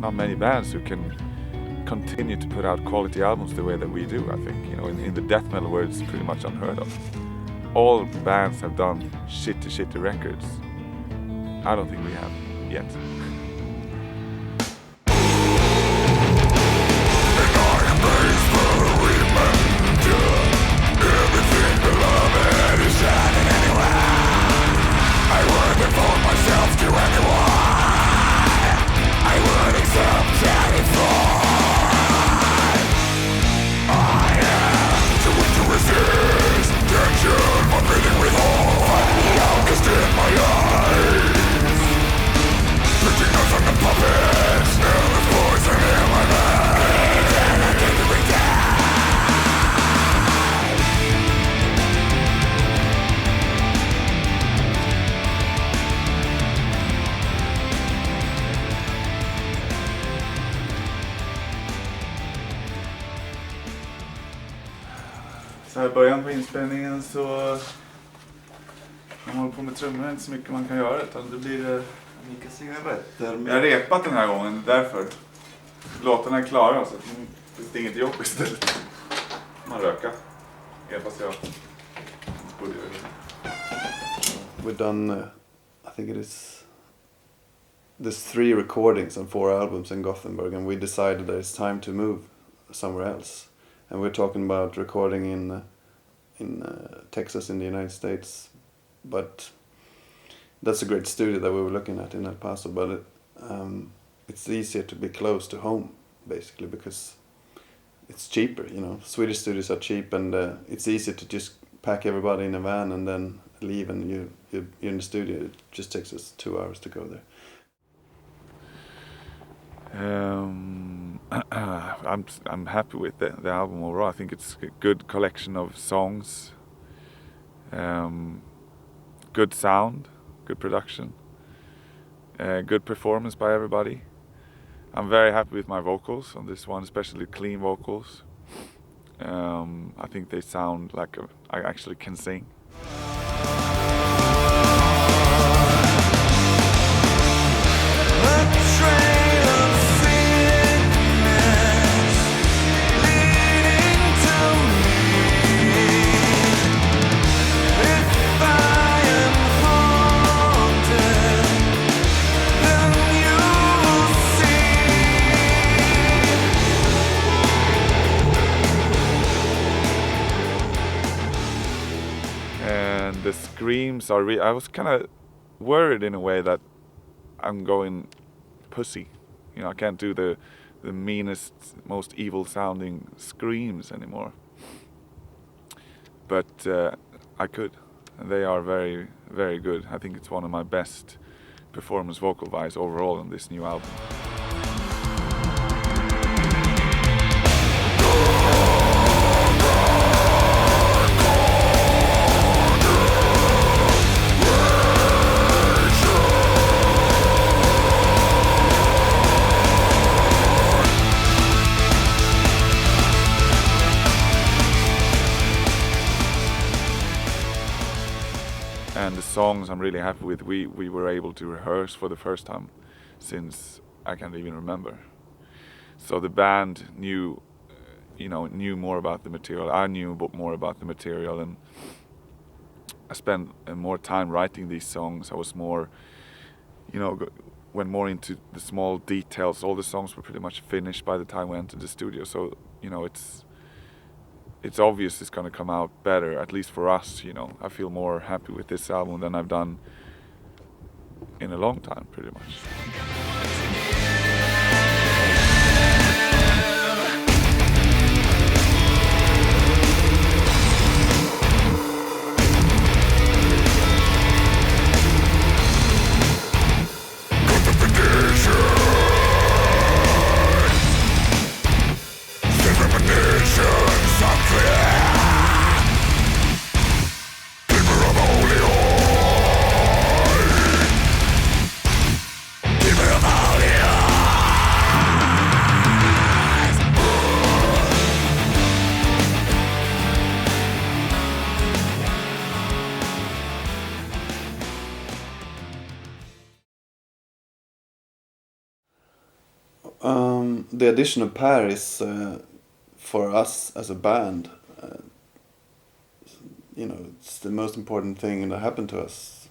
not many bands who can continue to put out quality albums the way that we do. I think, you know, in the death metal world, it's pretty much unheard of. All bands have done shitty records. I don't think we have yet. Så här i början på inspelningen så man håller på med trummor, inte så mycket man kan göra, utan det blir Vilka cigaretter? Jag har repat den här gången, därför låtarna är klara så det är inget jobb istället. Man röka. Fast jag borde göra det. We've done, I think there's 3 recordings and 4 albums in Gothenburg, and we decided that it's time to move somewhere else. And we're talking about recording in Texas in the United States, but that's a great studio that we were looking at in El Paso, but it's easier to be close to home, basically, because it's cheaper, you know. Swedish studios are cheap, and it's easier to just pack everybody in a van and then leave, and you're in the studio. It just takes us 2 hours to go there. I'm happy with the album overall. I think it's a good collection of songs, good sound, good production, good performance by everybody. I'm very happy with my vocals on this one, especially clean vocals. I think they sound like I actually can sing. The screams are I was kind of worried in a way that I'm going pussy. You know, I can't do the meanest, most evil sounding screams anymore. But I could. And they are very, very good. I think it's one of my best performance vocal-wise overall on this new album. And the songs I'm really happy with. We were able to rehearse for the first time since I can't even remember. So the band knew more about the material. I knew more about the material, and I spent more time writing these songs. I was more, went more into the small details. All the songs were pretty much finished by the time we entered the studio. So, it's obvious it's going to come out better, at least for us, I feel more happy with this album than I've done in a long time, pretty much. the addition of Per is for us as a band. It's the most important thing that happened to us.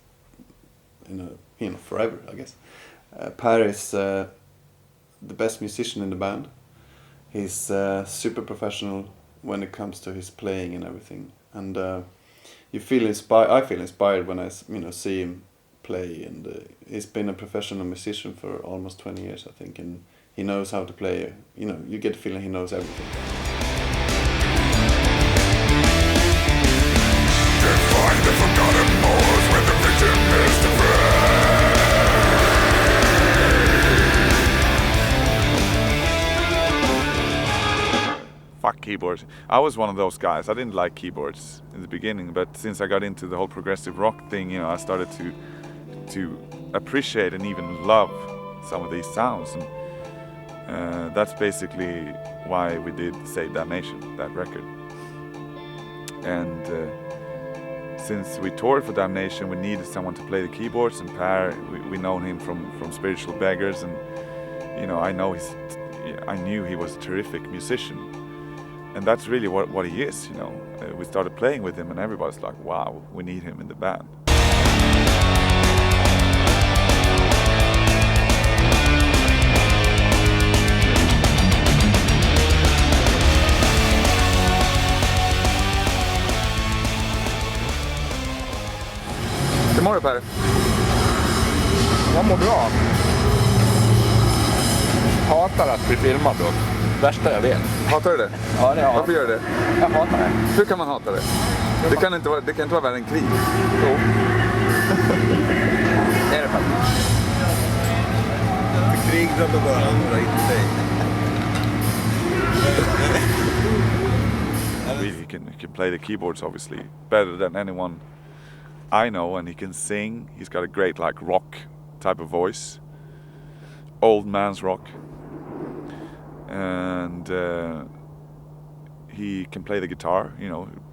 Forever, I guess. Per is the best musician in the band. He's super professional when it comes to his playing and everything, and you feel inspired. I feel inspired when I see him play, and he's been a professional musician for almost 20 years, I think, and he knows how to play. You get the feeling he knows everything. Find the forgotten moors where the victim is to Fuck keyboards. I was one of those guys. I didn't like keyboards in the beginning, but since I got into the whole progressive rock thing, I started to appreciate and even love some of these sounds, and that's basically why we did Save Damnation, that record. And since we toured for Damnation, we needed someone to play the keyboards, and Per, we known him from Spiritual Beggars, and I knew he was a terrific musician, and that's really what he is. We started playing with him, and everybody's like, wow, we need him in the band. Hur mår du, Per? Jag mår bra. Hatar att bli filmad då. Värsta jag vet. Hatar du det? Ja, det hatar. Varför gör du det? Jag hatar det. Hur kan man hata det? Det kan inte vara värre än krig. Jo. Det är det faktiskt. Krig drabbar bara andra, inte dig. He can play the keyboards obviously better than anyone I know, and he can sing. He's got a great rock type of voice, old man's rock, and he can play the guitar,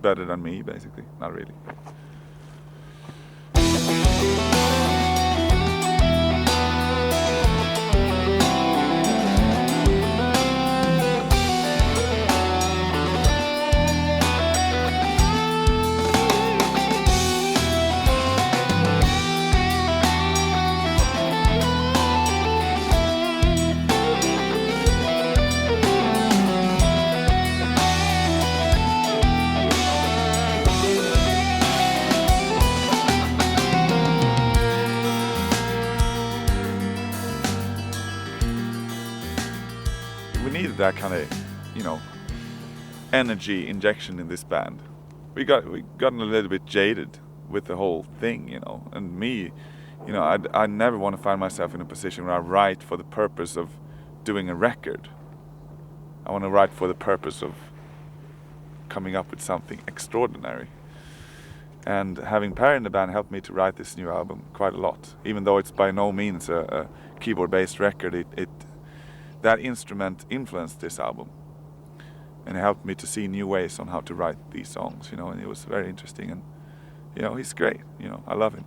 better than me basically. Not really. That kind of, energy injection in this band. We gotten a little bit jaded with the whole thing, and me, I never want to find myself in a position where I write for the purpose of doing a record. I want to write for the purpose of coming up with something extraordinary. And having Per in the band helped me to write this new album quite a lot, even though it's by no means a keyboard-based record. That instrument influenced this album, and it helped me to see new ways on how to write these songs, and it was very interesting, and he's great, I love him.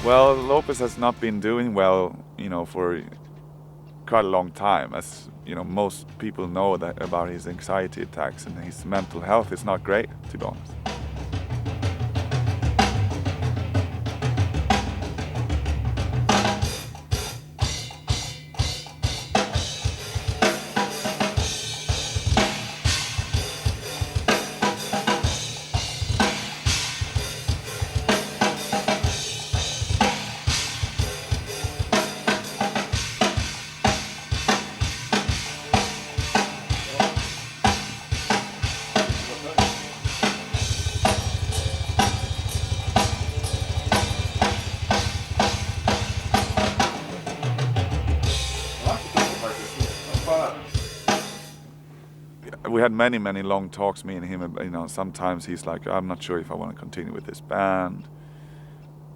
Well, Lopez has not been doing well, for quite a long time. As most people know that about his anxiety attacks, and his mental health is not great, to be honest. we had many long talks, me and him. You know, sometimes he's like, I'm not sure if I want to continue with this band.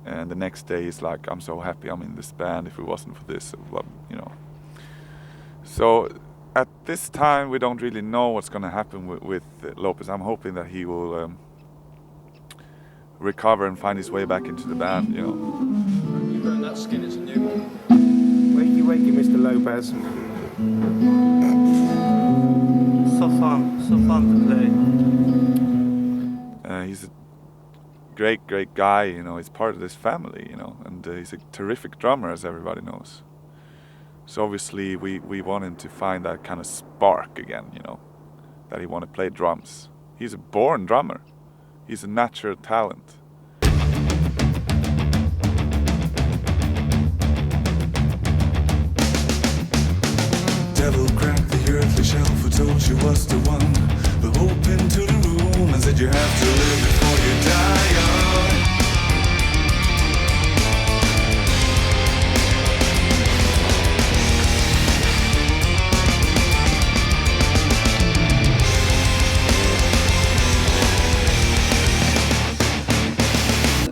And the next day he's like, I'm so happy I'm in this band. If it wasn't for this, you know. So at this time, we don't really know what's going to happen with Lopez. I'm hoping that he will recover and find his way back into the band, you know. You burn that skin, it's a new one. Wakey, Mr. Lopez. So fun to play. He's a great guy, you know. He's part of this family, you know, and he's a terrific drummer, as everybody knows. So obviously we want him to find that kind of spark again, you know, that he want to play drums. He's a born drummer. He's a natural talent. Devil cracked the earthly shell, who told you was the one. The hope into the room and said you have to live before you die young.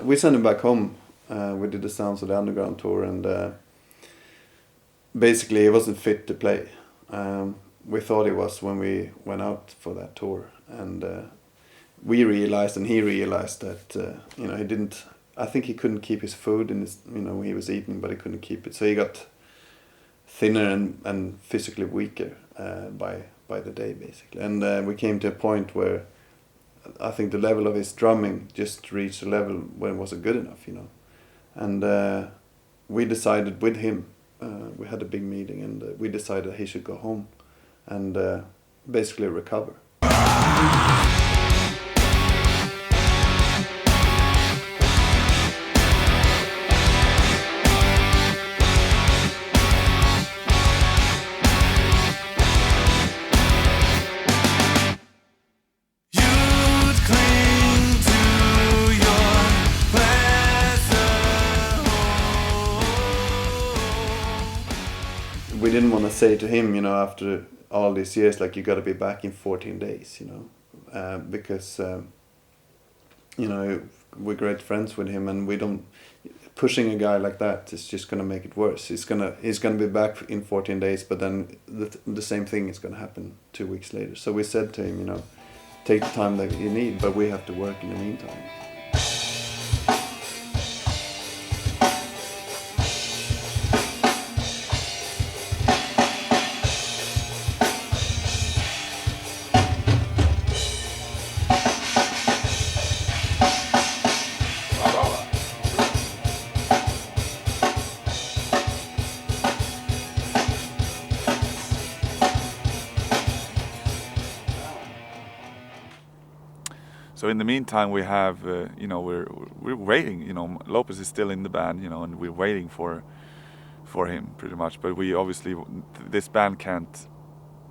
We sent him back home. We did the Sounds of the Underground tour, and basically he wasn't fit to play. We thought he was when we went out for that tour, and we realized, and he realized that you know, he didn't. I think he couldn't keep his food in his, you know, he was eating, but he couldn't keep it. So he got thinner and physically weaker by the day, basically. And we came to a point where I think the level of his drumming just reached a level where it wasn't good enough, you know. And we decided with him, we had a big meeting, and we decided he should go home and basically recover. We didn't want to say to him, you know, after all these years, like, you got to be back in 14 days, you know, because, you know, we're great friends with him, and we don't, pushing a guy like that is just going to make it worse. He's gonna be back in 14 days, but then the same thing is going to happen 2 weeks later. So we said to him, you know, take the time that you need, but we have to work in the meantime. So in the meantime, we have, you know, we're waiting. You know, Lopez is still in the band, you know, and we're waiting for him pretty much. But we obviously, this band can't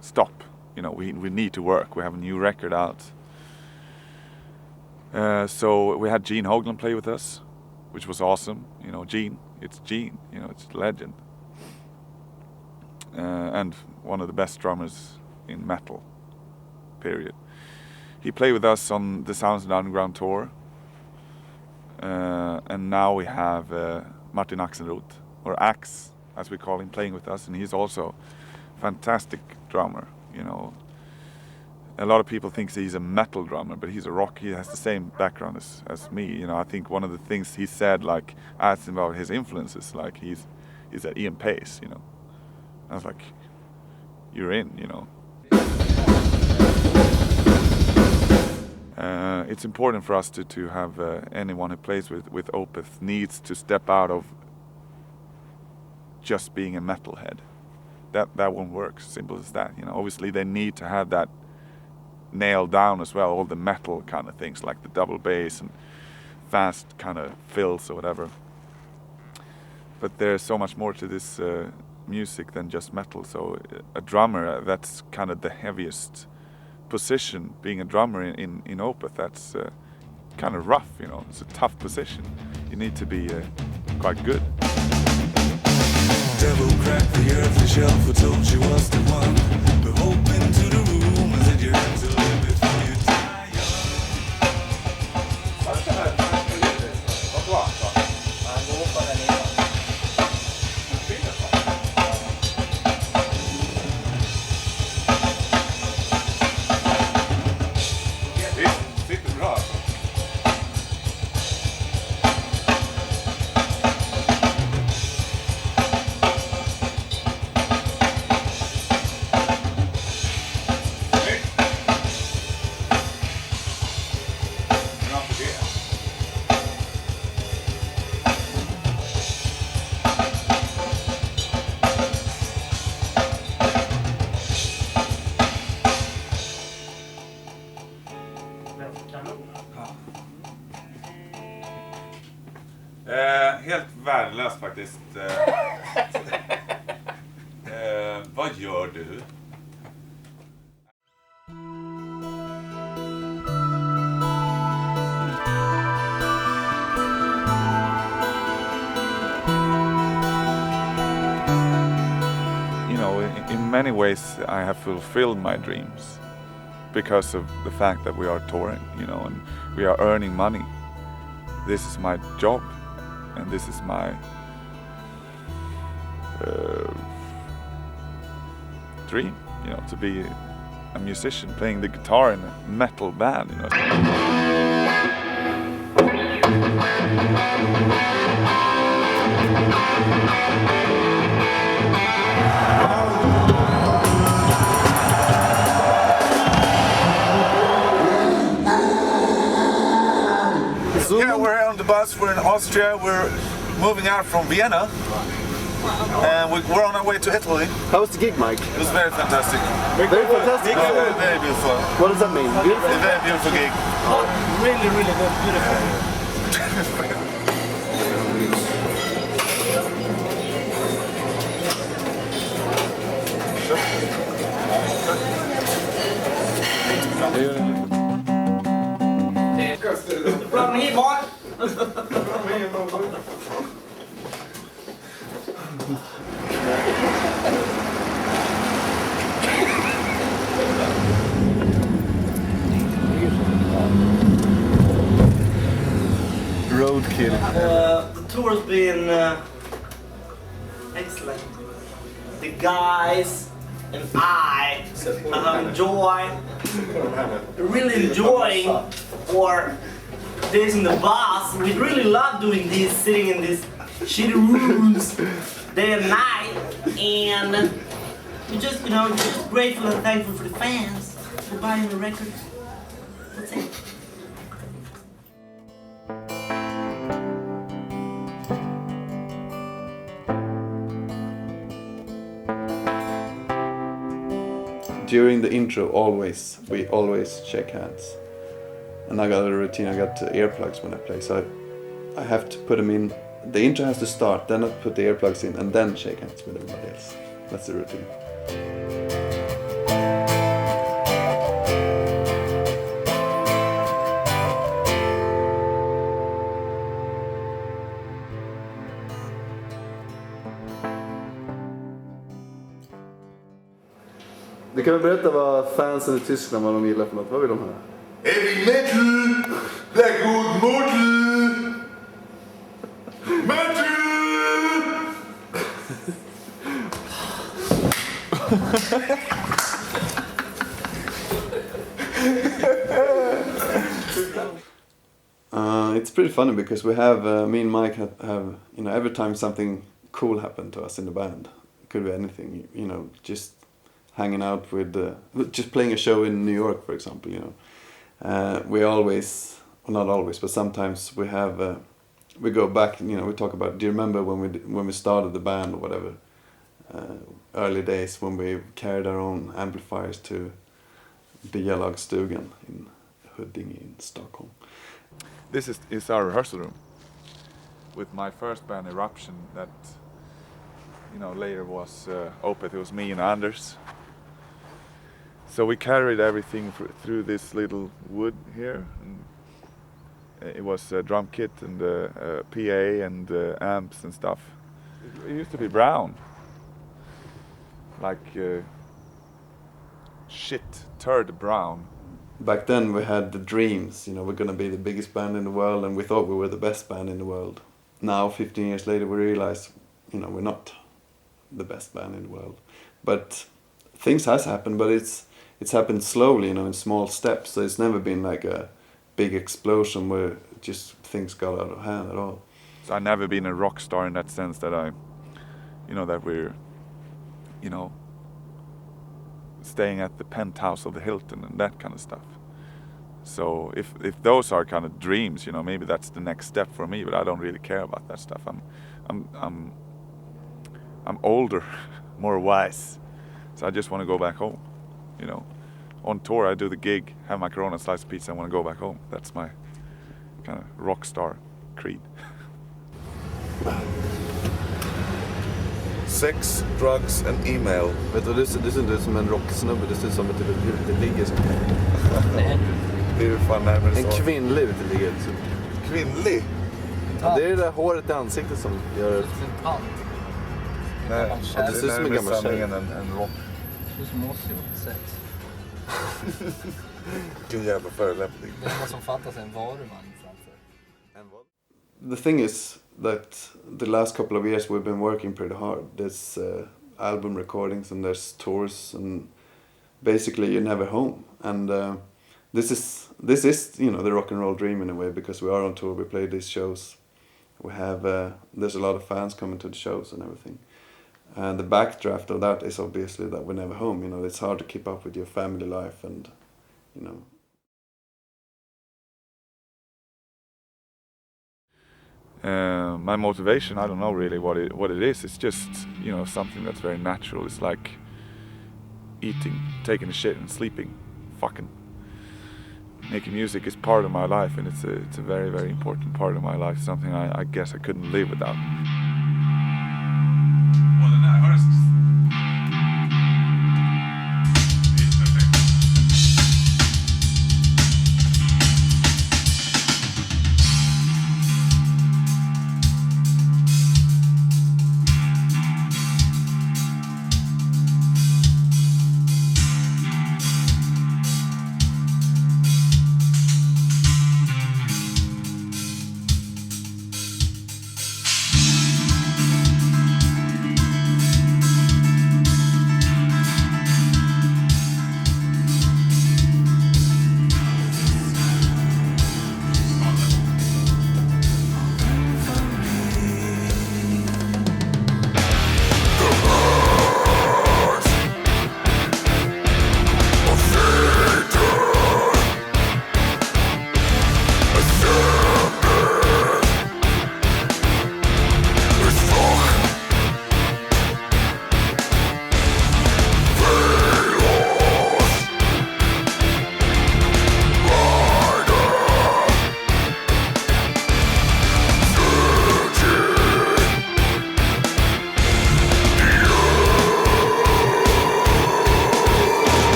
stop. You know, we need to work. We have a new record out. So we had Gene Hoglan play with us, which was awesome. You know, it's Gene. You know, it's a legend, and one of the best drummers in metal. Period. He played with us on the Sounds of the Underground tour. And now we have Martin Axelrod, or Axe, as we call him, playing with us. And he's also a fantastic drummer, you know. A lot of people think he's a metal drummer, but he's a rock. He has the same background as me, you know. I think one of the things he said, like, I asked him about his influences, like, he's at Ian Pace, you know. I was like, you're in, you know. It's important for us to have anyone who plays with Opeth needs to step out of just being a metalhead. That won't work, simple as that. You know, obviously they need to have that nailed down as well, all the metal kind of things, like the double bass and fast kind of fills or whatever. But there's so much more to this music than just metal. So a drummer, that's kind of the heaviest position, being a drummer in Opeth. That's kind of rough, you know. It's a tough position. You need to be quite good. Devil cracked the earthly shell, who told you was the one. The hope into the room as it you have to live before you die young. Sitter bra. Helt värdelöst faktiskt. Vad gör du? You know, in many ways I have fulfilled my dreams because of the fact that we are touring, you know, and we are earning money. This is my job. And this is my dream, you know, to be a musician playing the guitar in a metal band, you know. Yeah, we're here on the bus. We're in Austria. We're moving out from Vienna, and we're on our way to Italy. How was the gig, Mike? It was very fantastic. Very fantastic. Very, very beautiful. What does that mean? Beautiful? A very beautiful gig. Really, really good. Beautiful. From here, boy. Roadkill. The tour has been excellent. The guys and I really enjoying our days in the bus. We really love doing this, sitting in these shitty rooms day and night, and we're just, just grateful and thankful for the fans for buying the records. That's it. During the intro, we always shake hands. And I got a routine, I got earplugs when I play, so I have to put them in. The intro has to start, then I put the earplugs in, and then shake hands with everybody else. That's the routine. Du kan väl berätta vad fansen i Tyskland, vad de gillar för något? Vad vill de höra? Heavy metal, blackwood mortal, metal. It's pretty funny because we have me and Mike have every time something cool happened to us in the band, it could be anything, just hanging out with just playing a show in New York, for example, we always, well, not always, but sometimes we have we go back, we talk about, do you remember when we started the band or whatever, early days when we carried our own amplifiers to Bialagstugan in Huddinge in Stockholm. This is our rehearsal room with my first band, Eruption, that later was Opeth. It was me and Anders. So we carried everything through this little wood here. And it was a drum kit and PA and amps and stuff. It used to be brown, like shit Turd Brown. Back then we had the dreams, you know, we're gonna be the biggest band in the world, and we thought we were the best band in the world. Now, 15 years later, we realize, you know, we're not the best band in the world. But things has happened, but it's happened slowly, you know, in small steps. So it's never been like a big explosion where just things got out of hand at all. So I've never been a rock star in that sense that that we're, you know, staying at the penthouse of the Hilton and that kind of stuff. So if those are kind of dreams, you know, maybe that's the next step for me. But I don't really care about that stuff. I'm older, more wise. So I just want to go back home, you know. On tour, I do the gig, have my Corona, slice of pizza, and want to go back home. That's my kind of rock star creed. Sex, drugs and email. Vet du, det ser inte ut som en rocksnubbe, det ser ut som ett uteligger. Det är ju fan närmare En så. kvinnlig uteligger. Kvinnlig? Ja, det är det där håret i ansiktet som gör... Nej, Ja, det ser ut som en gammal tjej. en rock. Det ser ut som oss i 86. Vilken jävla förolämpning. Det enda som fattas är en varumang framför. The thing is that the last couple of years we've been working pretty hard. There's album recordings and there's tours, and basically you're never home. And this is you know, the rock and roll dream in a way, because we are on tour, we play these shows. We have there's a lot of fans coming to the shows and everything. And the backdraft of that is obviously that we're never home. You know, it's hard to keep up with your family life and, you know. My motivation, I don't know really what it is. It's just, you know, something that's very natural. It's like eating, taking a shit and sleeping, fucking. Making music is part of my life, and it's a very, very important part of my life. Something I guess I couldn't live without.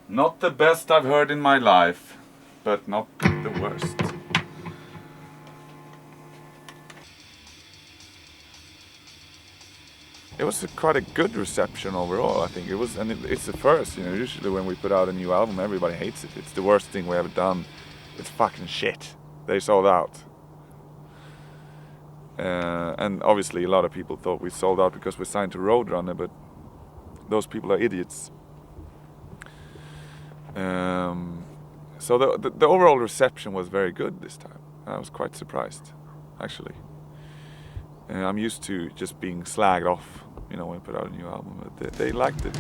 Not the best I've heard in my life, but not the worst. It was quite a good reception overall, I think. It was, and it's the first, you know, usually when we put out a new album, everybody hates it. It's the worst thing we ever done. It's fucking shit. They sold out. And obviously a lot of people thought we sold out because we signed to Roadrunner, but those people are idiots. So the overall reception was very good this time. I was quite surprised, actually. I'm used to just being slagged off, you know, when we put out a new album, but they liked it.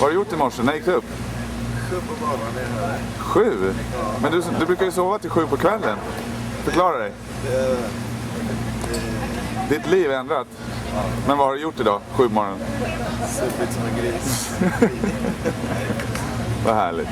har du gjort i morse? När gick du upp? 7 på morgonen är här. 7? Men du brukar ju sova till 7 på kvällen. Förklara dig. Ditt liv är ändrat. Men vad har du gjort idag? 7 på morgonen? Supit som en gris. Vad härligt.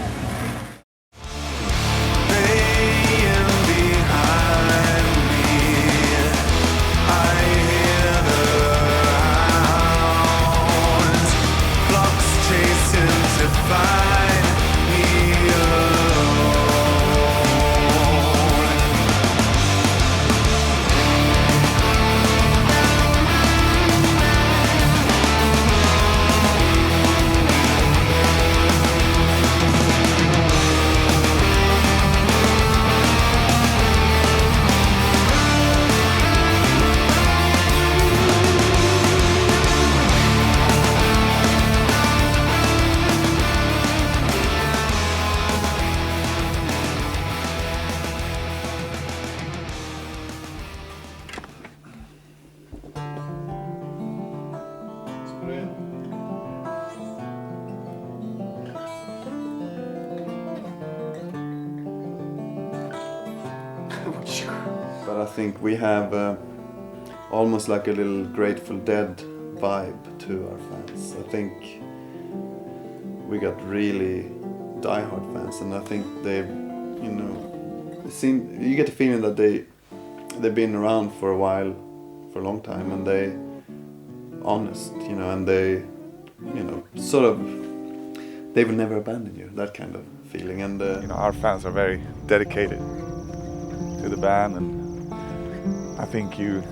But I think we have almost like a little Grateful Dead vibe to our fans. I think we got really die-hard fans, and I think they, you get the feeling that they've been around for a while, for a long time, and they honest, and they, they will never abandon you. That kind of feeling, and our fans are very dedicated to the band, and I think you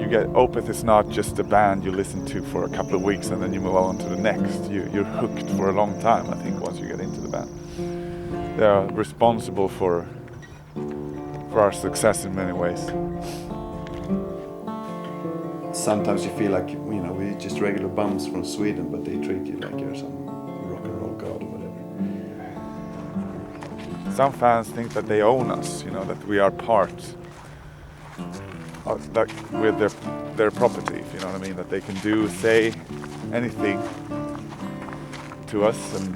get Opeth is not just a band you listen to for a couple of weeks and then you move on to the next. You're hooked for a long time, I think, once you get into the band. They are responsible for our success in many ways. Sometimes you feel like, we're just regular bums from Sweden, but they treat you like you're some rock and roll god or whatever. Some fans think that they own us, that we are part of, like, with their property, if you know what I mean, that they can say anything to us, and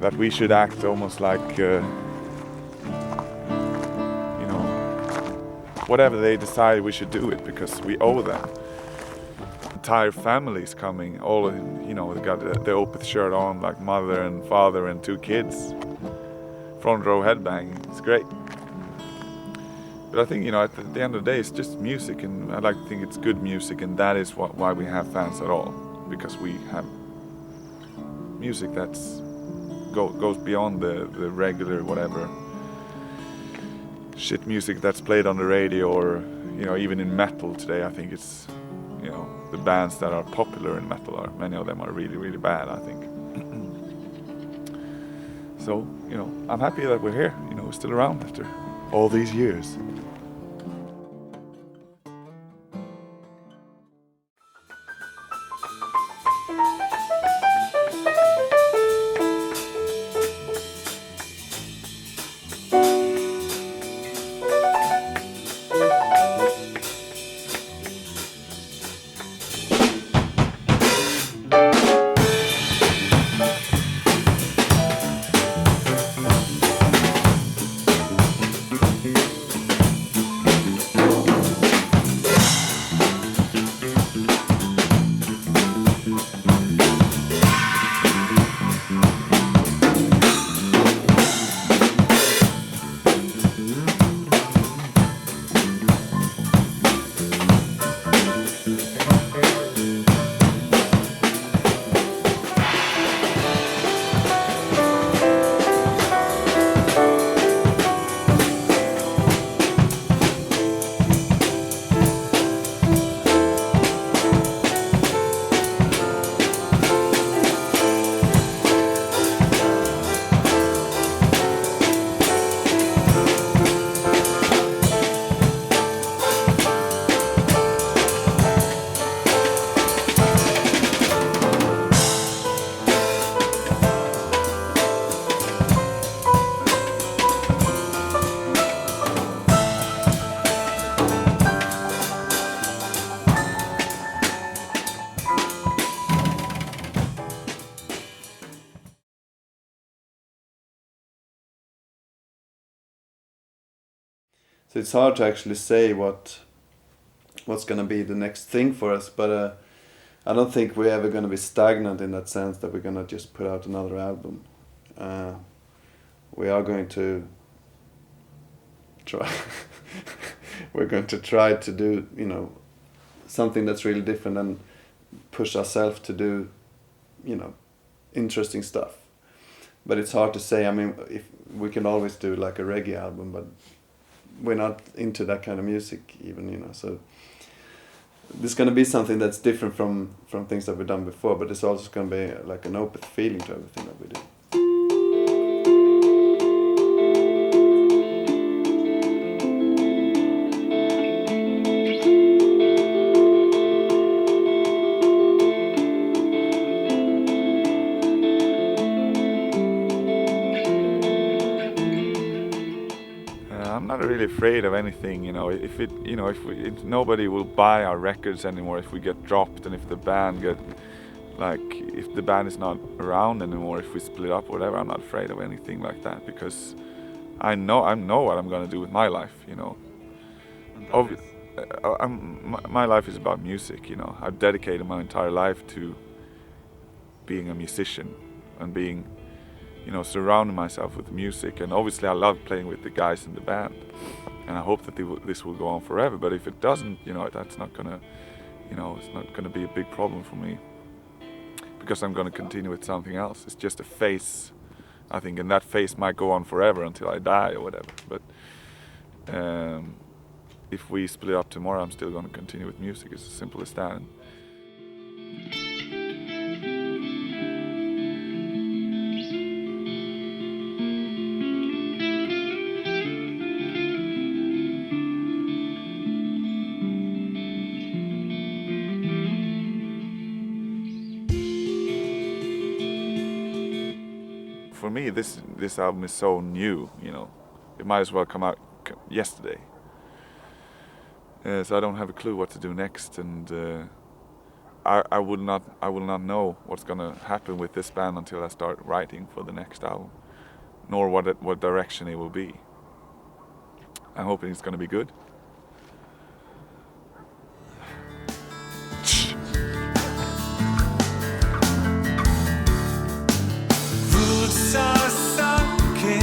that we should act almost like, whatever they decide, we should do it because we owe them. Entire families coming, all, they got the Opeth shirt on, like mother and father and 2 kids. Front row headbanging, it's great. But I think, at the end of the day, it's just music, and I like to think it's good music, and that is why we have fans at all, because we have music that's goes beyond the regular whatever shit music that's played on the radio, or even in metal today. I think it's the bands that are popular in metal many of them are really, really bad, I think. So, I'm happy that we're here, we're still around after all these years. So it's hard to actually say what's gonna be the next thing for us, but I don't think we're ever gonna be stagnant in that sense that we're gonna just put out another album. We are going to try. We're going to try to do, you know, something that's really different and push ourselves to do, you know, interesting stuff. But it's hard to say. I mean, if we can always do like a reggae album, but we're not into that kind of music even, you know. So there's going to be something that's different from things that we've done before, but it's also going to be like an Opeth feeling to everything that we do. I'm not really afraid of anything, you know. If nobody will buy our records anymore, if we get dropped, and if the band if the band is not around anymore, if we split up, whatever, I'm not afraid of anything like that, because I know what I'm gonna do with my life, you know. My life is about music, you know. I've dedicated my entire life to being a musician and being, you know, surrounding myself with music, and obviously I love playing with the guys in the band, and I hope that this will go on forever. But if it doesn't, you know, that's not gonna, you know, it's not gonna be a big problem for me, because I'm gonna continue with something else. It's just a phase, I think, and that phase might go on forever until I die or whatever. But if we split up tomorrow, I'm still gonna continue with music. It's as simple as that. For me, this album is so new, you know. It might as well come out yesterday. So I don't have a clue what to do next, and I will not know what's gonna happen with this band until I start writing for the next album, nor what direction it will be. I'm hoping it's gonna be good. Roots are sunken,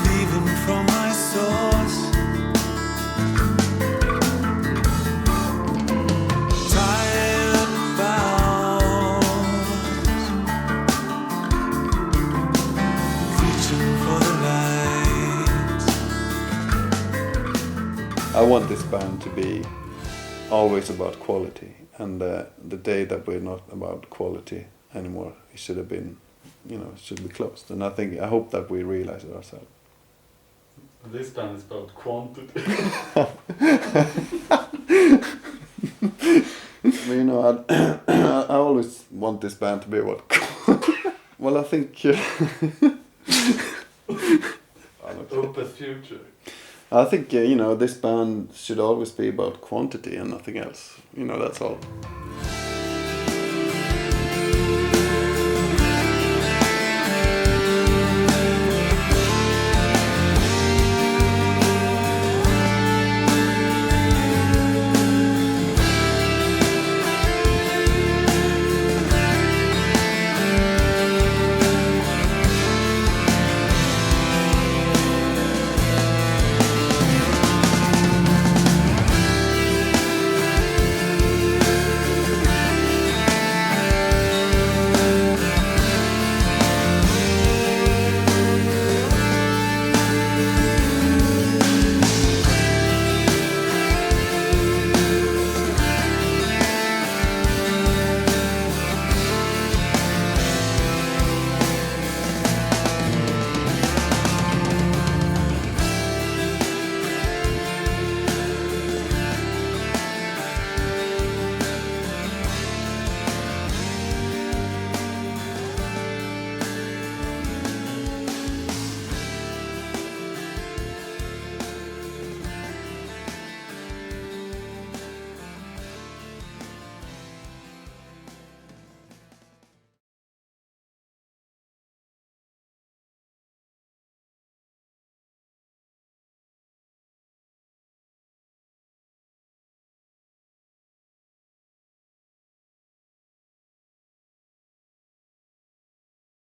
leaving from my source. Tired bound, reaching for the light. I want this band to be always about quality, and the day that we're not about quality anymore, it should have been, you know, it should be closed. And I hope that we realize it ourselves. This band is about quantity. You know, I always want this band to be about well, I think Opeth future. I think you know, this band should always be about quantity and nothing else. You know, that's all.